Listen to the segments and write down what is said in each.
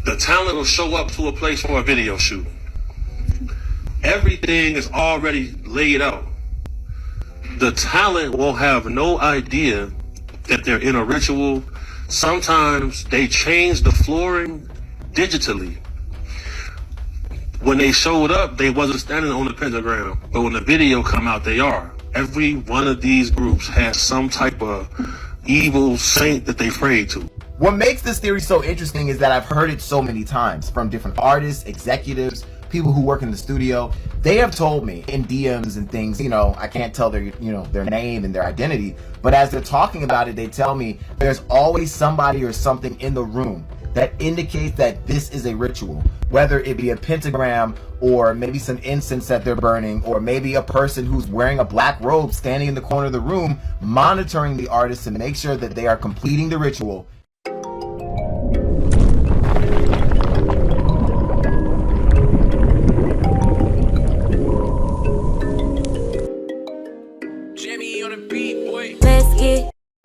The talent will show up to a place for a video shoot. Everything is already laid out. The talent will have no idea that they're in a ritual. Sometimes they change the flooring digitally. When they showed up, they wasn't standing on the pentagram, but when the video come out, they are. Every one of these groups has some type of evil saint that they pray to. What makes this theory so interesting is that I've heard it so many times from different artists, executives, people who work in the studio. They have told me in DMs and things, I can't tell their name and their identity, but as they're talking about it, they tell me there's always somebody or something in the room that indicates that this is a ritual, whether it be a pentagram or maybe some incense that they're burning, or maybe a person who's wearing a black robe standing in the corner of the room monitoring the artist to make sure that they are completing the ritual.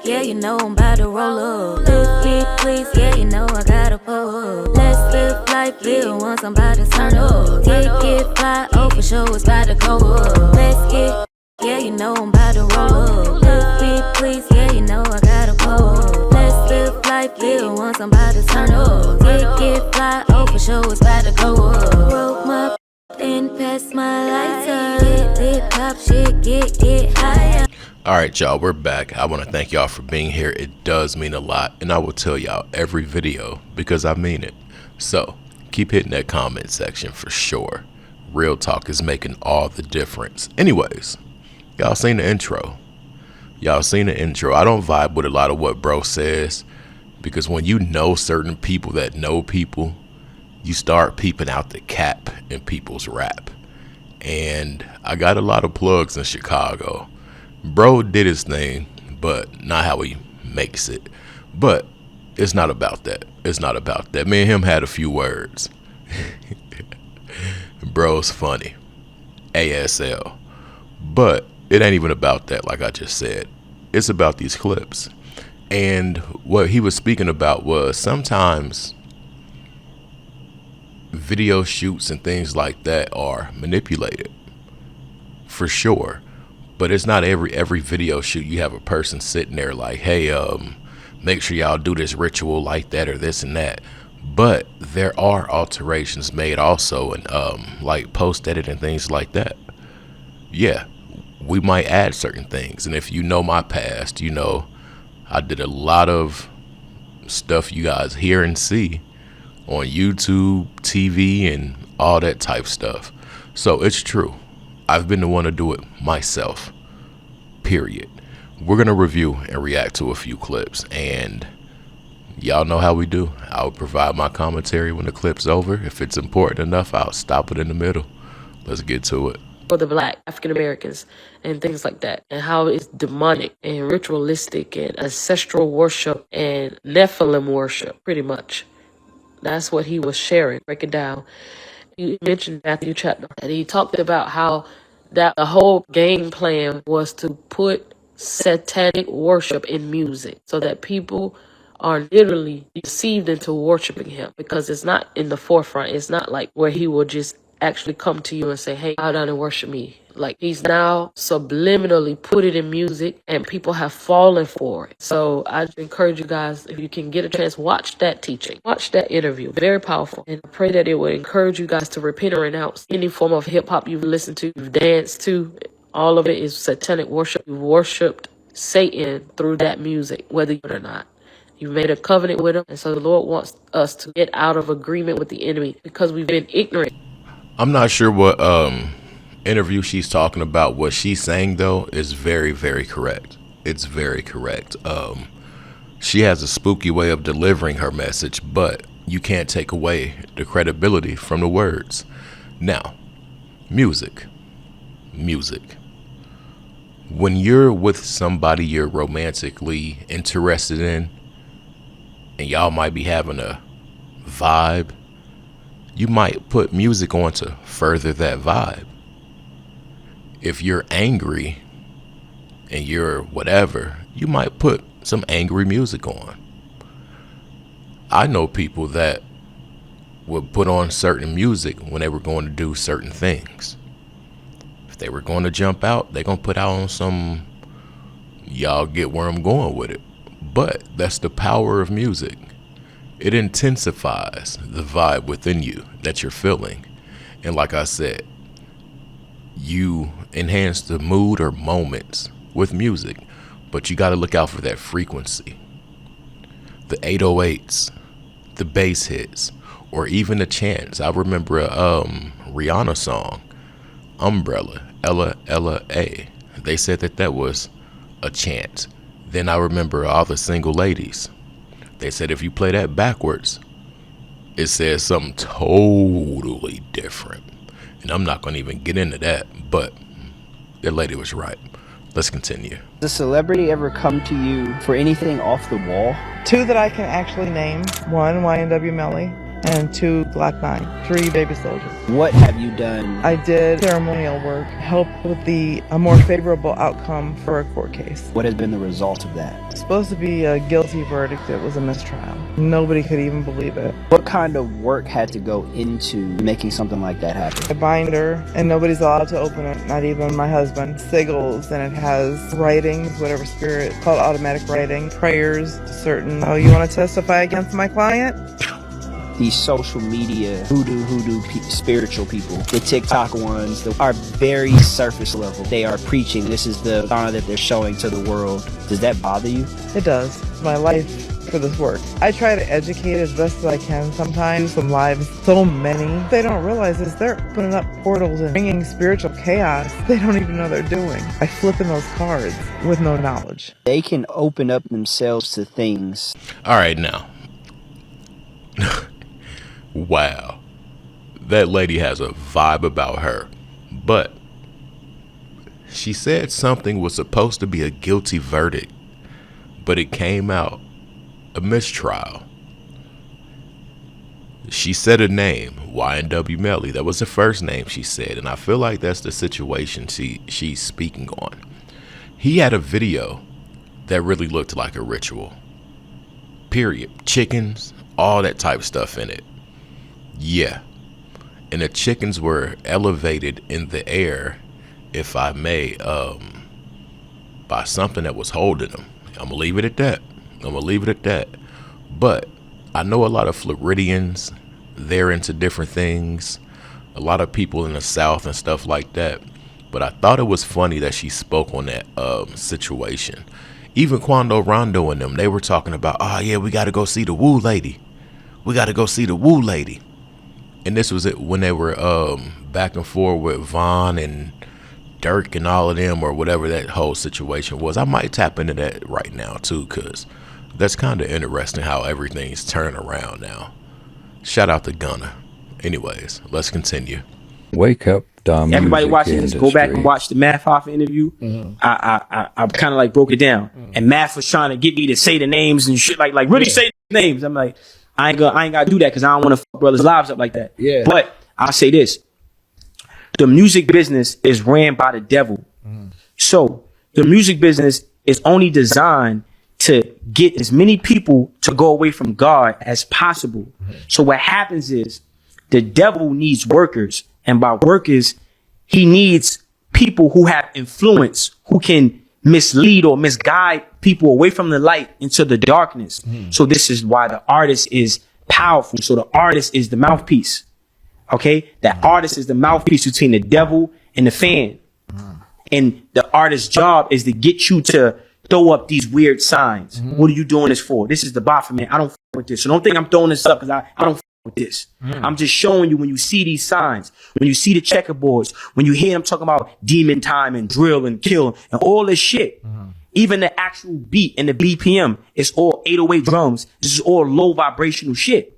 Yeah, I'm about to roll up. Let's get please, yeah, I gotta pull up. Let's live life, live once, I'm about to turn up. Get fly, oh for sure, it's about to go up. Let's get, yeah, I'm about to roll up. Let's get please, yeah, I gotta pull up. Let's live life, live once, I'm about to turn up. Get fly, oh for sure, it's about to go up. Roll my and pass my lighter. Get lit, pop shit, get higher. Alright y'all, we're back. I want to thank y'all for being here. It does mean a lot, and I will tell y'all every video because I mean it. So keep hitting that comment section for sure. Real talk is making all the difference. Anyways, y'all seen the intro. I don't vibe with a lot of what bro says, because when you know certain people that know people, you start peeping out the cap in people's rap. And I got a lot of plugs in Chicago. Bro did his thing, but not how he makes it. But it's not about that. Me and him had a few words. Bro's funny. ASL. But it ain't even about that, like I just said. It's about these clips. And what he was speaking about was sometimes video shoots and things like that are manipulated. For sure. But it's not every video shoot you have a person sitting there like, hey, make sure y'all do this ritual like that or this and that. But there are alterations made also, and like post edit and things like that. Yeah, we might add certain things. And if you know my past, I did a lot of stuff you guys hear and see on YouTube, TV, and all that type stuff. So it's true. I've been the one to do it myself, period. We're going to review and react to a few clips, and y'all know how we do. I'll provide my commentary when the clip's over. If it's important enough, I'll stop it in the middle. Let's get to it. For the Black African Americans and things like that, and how it's demonic and ritualistic and ancestral worship and Nephilim worship, pretty much. That's what he was sharing, break it down. You mentioned Matthew chapter, and he talked about how that the whole game plan was to put satanic worship in music so that people are literally deceived into worshiping him, because it's not in the forefront. It's not like where he will just actually come to you and say, hey, bow down and worship me. Like, he's now subliminally put it in music, and people have fallen for it. So I encourage you guys, if you can get a chance, watch that teaching, watch that interview. Very powerful. And I pray that it will encourage you guys to repent or renounce any form of hip hop you've listened to, you've danced to. All of it is satanic worship. You've worshipped Satan through that music, whether you or not. You've made a covenant with him. And so the Lord wants us to get out of agreement with the enemy because we've been ignorant. I'm not sure what interview she's talking about. What she's saying, though, is very, very correct. It's very correct. She has a spooky way of delivering her message, but you can't take away the credibility from the words. Now, music. When you're with somebody you're romantically interested in, and y'all might be having a vibe, you might put music on to further that vibe. If you're angry and you're whatever, you might put some angry music on. I know people that would put on certain music when they were going to do certain things. If they were going to jump out, they're going to put out on some, y'all get where I'm going with it. But that's the power of music. It intensifies the vibe within you that you're feeling. And like I said, you enhance the mood or moments with music, but you got to look out for that frequency. The 808s, the bass hits, or even the chants. I remember a Rihanna song, Umbrella, Ella, Ella, A. They said that was a chant. Then I remember all the single ladies. They said if you play that backwards, it says something totally different. And I'm not going to even get into that, but that lady was right. Let's continue. Does a celebrity ever come to you for anything off the wall? 2 that I can actually name. 1, YNW Melly, and 2, Black 9. 3, Baby Soldier. What have you done? I did ceremonial work, help with a more favorable outcome for a court case. What has been the result of that? It's supposed to be a guilty verdict. It was a mistrial. Nobody could even believe it. What kind of work had to go into making something like that happen? A binder, and nobody's allowed to open it, not even my husband. Sigils, and it has writings, whatever spirit, called automatic writing, prayers to certain, oh, you want to testify against my client? These social media spiritual people, the TikTok ones, are very surface level. They are preaching. This is the honor that they're showing to the world. Does that bother you? It does. My life for this work. I try to educate as best as I can sometimes. Some lives, so many. They don't realize is they're opening up portals and bringing spiritual chaos they don't even know they're doing by flipping those cards with no knowledge. They can open up themselves to things. All right, now. Wow. That lady has a vibe about her. But she said something was supposed to be a guilty verdict, but it came out a mistrial. She said a name, YNW Melly. That was the first name she said, and I feel like that's the situation she's speaking on. He had a video that really looked like a ritual. Period. Chickens, all that type of stuff in it. Yeah. And the chickens were elevated in the air, if I may, by something that was holding them. I'm gonna leave it at that. But I know a lot of Floridians, they're into different things. A lot of people in the South and stuff like that. But I thought it was funny that she spoke on that situation. Even Quando Rondo and them, they were talking about, oh yeah, we got to go see the Woo Lady. And this was it when they were back and forth with Vaughn and Dirk and all of them, or whatever that whole situation was. I might tap into that right now too, because that's kind of interesting how everything's turning around now. Shout out to Gunna. Anyways, let's continue. Wake up, dumb. Everybody watching this, go back and watch the Math Hoffa interview. Mm-hmm. I kind of like broke it down, and Math was trying to get me to say the names and shit, like really say the names. I'm like, I ain't gotta do that because I don't want to fuck brothers' lives up like that. Yeah. But I'll say this: the music business is ran by the devil. So the music business is only designed to get as many people to go away from God as possible. So what happens is the devil needs workers, and by workers, he needs people who have influence, who can mislead or misguide people away from the light into the darkness. So this is why the artist is powerful. So the artist is the mouthpiece. Okay? The artist is the mouthpiece between the devil and the fan. And the artist's job is to get you to throw up these weird signs. What are you doing this for? This is the Baphomet. I don't f with this. So don't think I'm throwing this up because I don't f with this. I'm just showing you when you see these signs, when you see the checkerboards, when you hear them talking about demon time and drill and kill and all this shit. Even the actual beat and the BPM, it's all 808 drums. This is all low vibrational shit.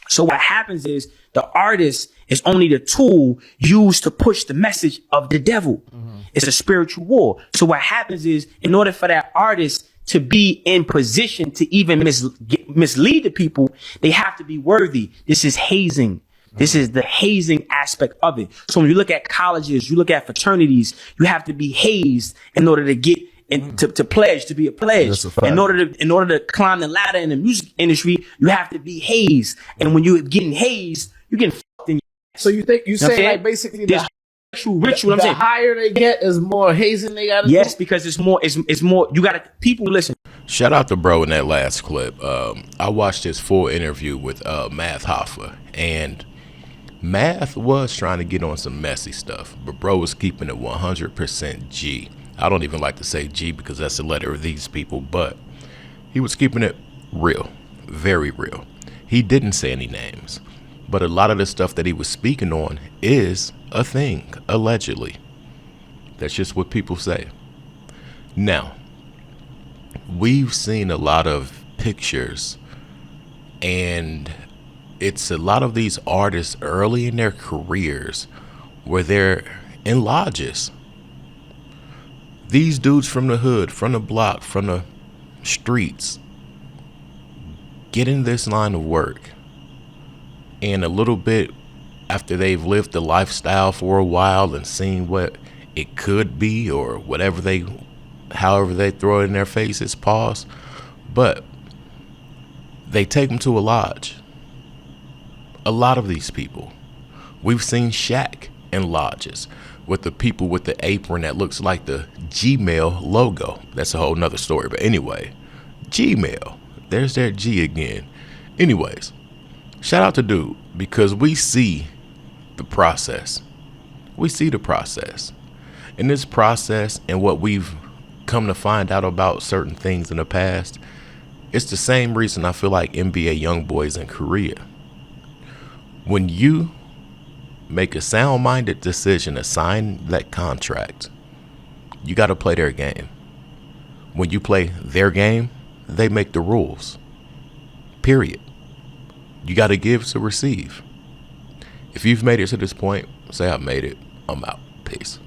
So what happens is the artist is only the tool used to push the message of the devil. It's a spiritual war. So what happens is, in order for that artist to be in position to even mislead the people, they have to be worthy. This is hazing. This is the hazing aspect of it. So when you look at colleges, you look at fraternities, you have to be hazed in order to get and to pledge, to be a pledge. That's a fact. In order to climb the ladder in the music industry, you have to be hazed. And when you're getting hazed, you getting fucked in your ass. So you think you know what I'm say like saying? basically There's sexual ritual. I'm the saying higher they get is more hazing they gotta yes, do? because it's more. It's more. You gotta people listen. Shout out to bro in that last clip. I watched his full interview with Math Hoffa, and Math was trying to get on some messy stuff, but bro was keeping it 100% G. I don't even like to say G because that's the letter of these people, but he was keeping it real, very real. He didn't say any names, but a lot of the stuff that he was speaking on is a thing, allegedly. That's just what people say. Now, we've seen a lot of pictures, and it's a lot of these artists early in their careers where they're in lodges. These dudes from the hood, from the block, from the streets, get in this line of work, and a little bit after they've lived the lifestyle for a while and seen what it could be, or however they throw it in their faces, pause, but they take them to a lodge. A lot of these people, we've seen Shaq in lodges with the people with the apron that looks like the Gmail logo. That's a whole nother story, but anyway, Gmail, there's that G again. Anyways, shout out to dude, because we see the process. We see the process. In this process, and what we've come to find out about certain things in the past, it's the same reason I feel like NBA young boys in Korea. When you make a sound-minded decision to sign that contract, you got to play their game. When you play their game, they make the rules. Period. You got to give to receive. If you've made it to this point, say I've made it. I'm out. Peace.